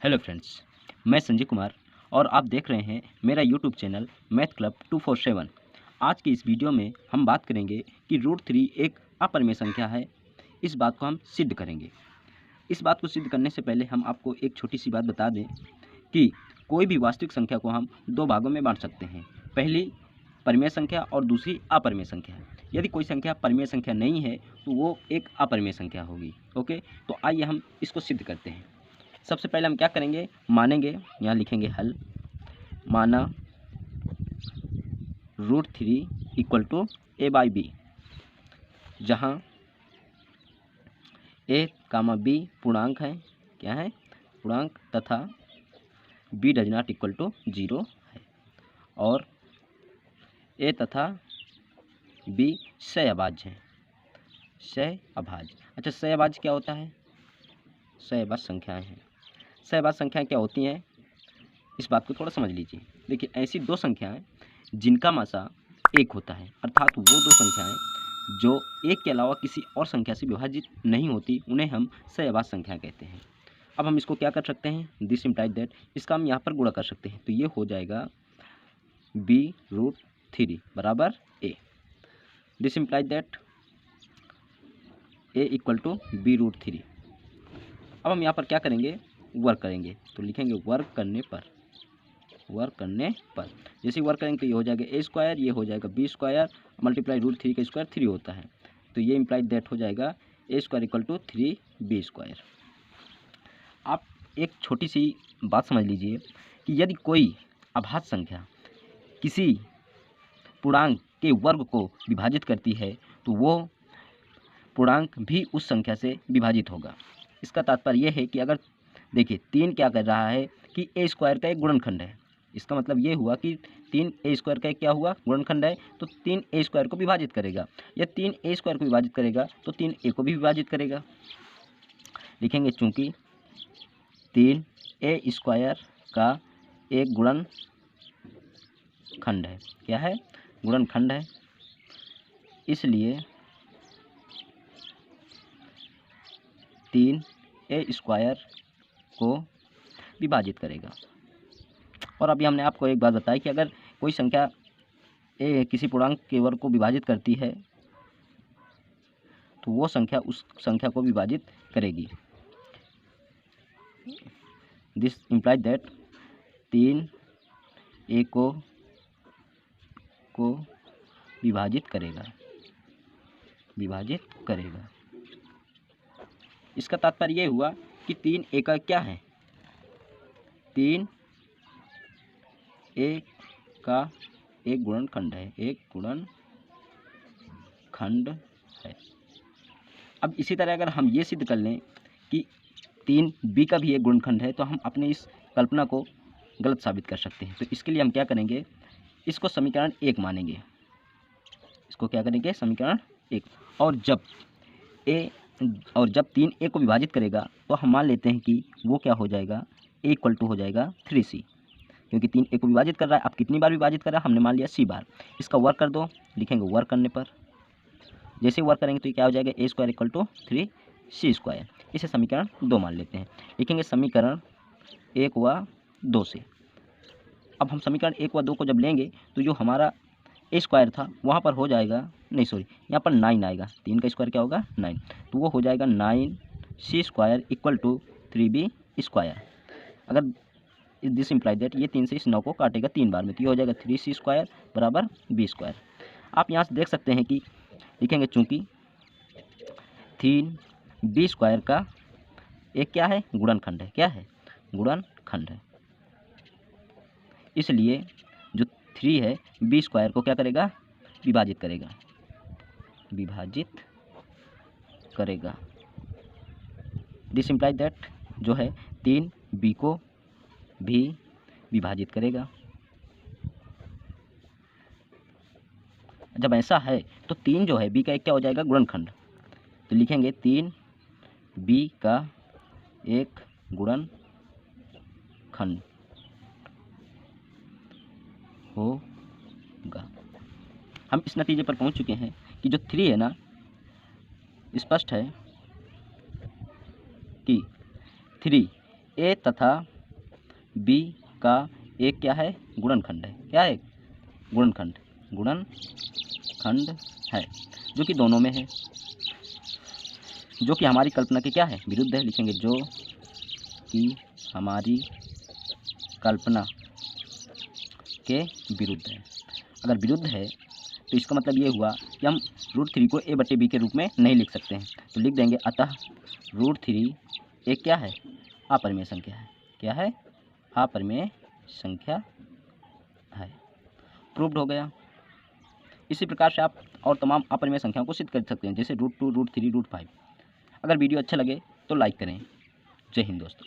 Hello friends, मैं संजय कुमार और आप देख रहे हैं मेरा यूट्यूब चैनल मैथ क्लब 247। आज की इस वीडियो में हम बात करेंगे कि √3 एक अपरिमेय संख्या है। इस बात को हम सिद्ध करेंगे। इस बात को सिद्ध करने से पहले हम आपको एक छोटी सी बात बता दें कि कोई भी वास्तविक संख्या को हम दो भागों में बांट सकते हैं। पहली परिमेय संख्या और दूसरी अपरिमेय संख्या। यदि कोई संख्या परिमेय संख्या नहीं है तो वो एक अपरिमेय संख्या होगी। ओके, तो आइए हम इसको सिद्ध करते हैं। सबसे पहले हम क्या करेंगे, मानेंगे, यहाँ लिखेंगे हल। माना √3 इक्वल टू a/b, जहाँ a, b पूर्णांक है, क्या है, पूर्णांक, तथा b does not equal to 0 है, और a तथा b सहअभाज्य है। सहअभाज्य, अच्छा सहअभाज्य क्या होता है? सहअभाज्य संख्याएं हैं। सहअभाज्य संख्याएं क्या होती हैं, इस बात को थोड़ा समझ लीजिए। देखिए, ऐसी दो संख्याएं जिनका मासा एक होता है, अर्थात वो दो संख्याएं जो एक के अलावा किसी और संख्या से विभाजित नहीं होती, उन्हें हम सहअभाज्य संख्या कहते हैं। अब हम इसको क्या कर सकते हैं, दिस इम्प्लाइज दैट, इसका हम यहाँ पर गुणा कर सकते हैं। तो ये हो जाएगा b√3 बराबर a। This implies that a equal to b√3। अब हम यहाँ पर क्या करेंगे, वर्क करेंगे। तो लिखेंगे वर्क करने पर जैसे वर्क करेंगे तो ये हो जाएगा a², ये हो जाएगा b² मल्टीप्लाई √3 का स्क्वायर 3 होता है। तो ये इम्प्लाइड दैट हो जाएगा a² इक्वल टू 3b²। आप एक छोटी सी बात समझ लीजिए कि यदि कोई अभाज्य संख्या किसी पूर्णांक के वर्ग को विभाजित करती है तो वो पूर्णांक भी उस संख्या से विभाजित होगा। इसका तात्पर्य यह है कि अगर देखिए 3 क्या कर रहा है कि a² का एक गुणनखंड है। इसका मतलब ये हुआ कि 3 a² का एक क्या हुआ, गुणनखंड है, तो 3 a² को विभाजित करेगा। या 3 a² को विभाजित करेगा तो 3 a को भी विभाजित करेगा। लिखेंगे चूंकि 3 a² का एक गुणनखंड है, क्या है, गुणनखंड है, इसलिए 3 a² को विभाजित करेगा। और अभी हमने आपको एक बात बताई कि अगर कोई संख्या a किसी पूर्णांक के वर्ग को विभाजित करती है तो वो संख्या उस संख्या को विभाजित करेगी। दिस इम्प्लाइज दैट 3 a को विभाजित करेगा। इसका तात्पर्य ये हुआ कि 3 a का क्या है, 3 a का एक गुणनखंड है, अब इसी तरह अगर हम ये सिद्ध कर लें कि 3 b का भी एक गुणनखंड है तो हम अपनी इस कल्पना को गलत साबित कर सकते हैं। तो इसके लिए हम क्या करेंगे, इसको समीकरण 1 मानेंगे। इसको क्या करेंगे, समीकरण 1। और जब 3 a को विभाजित करेगा तो हम मान लेते हैं कि वो क्या हो जाएगा, a इक्वल टू हो जाएगा 3c, क्योंकि 3 a को विभाजित कर रहा है। अब कितनी बार विभाजित कर रहा है, हमने मान लिया c बार। इसका वर्क कर दो, लिखेंगे वर्क करने पर, जैसे वर्क करेंगे तो क्या हो जाएगा, a² इक्वल टू 3c²। इसे समीकरण 2 मान लेते हैं। लिखेंगे समीकरण 1 व 2 से। अब हम समीकरण 1 व 2 को जब लेंगे तो जो हमारा a² था वहाँ पर हो जाएगा, नहीं सॉरी, यहाँ पर 9 आएगा। 3 का स्क्वायर क्या होगा, 9, तो वो हो जाएगा 9c² इक्वल टू 3b²। अगर दिस इम्प्लाइज दैट ये 3 से इस 9 को काटेगा 3 बार में, तो ये हो जाएगा 3c² बराबर b²। आप यहाँ से देख सकते हैं कि लिखेंगे चूँकि 3b² का एक क्या है, गुणनखंड है, क्या है, गुणनखंड है, इसलिए जो 3 है b² को क्या करेगा, विभाजित करेगा। दिस इम्प्लाइज दैट जो है 3 b को भी विभाजित करेगा। जब ऐसा है तो 3 जो है b का एक क्या हो जाएगा, गुणनखंड। तो लिखेंगे 3 b का एक गुणनखंड होगा। हम इस नतीजे पर पहुंच चुके हैं कि जो 3 है ना, स्पष्ट है कि 3 a तथा बी का एक क्या है, गुणनखंड है। क्या है, गुणनखंड है, जो कि दोनों में है, जो कि हमारी कल्पना के क्या है, विरुद्ध है। लिखेंगे जो कि हमारी कल्पना के विरुद्ध है। अगर विरुद्ध है तो इसका मतलब ये हुआ कि हम √3 को a/b के रूप में नहीं लिख सकते हैं। तो लिख देंगे अतः √3 एक क्या है, अपरिमेय संख्या है। क्या है, अपरिमेय संख्या है। प्रूव्ड हो गया। इसी प्रकार से आप और तमाम अपरिमेय संख्याओं को सिद्ध कर सकते हैं, जैसे √2, √3, √5। अगर वीडियो अच्छा लगे तो लाइक करें। जय हिंद दोस्तों।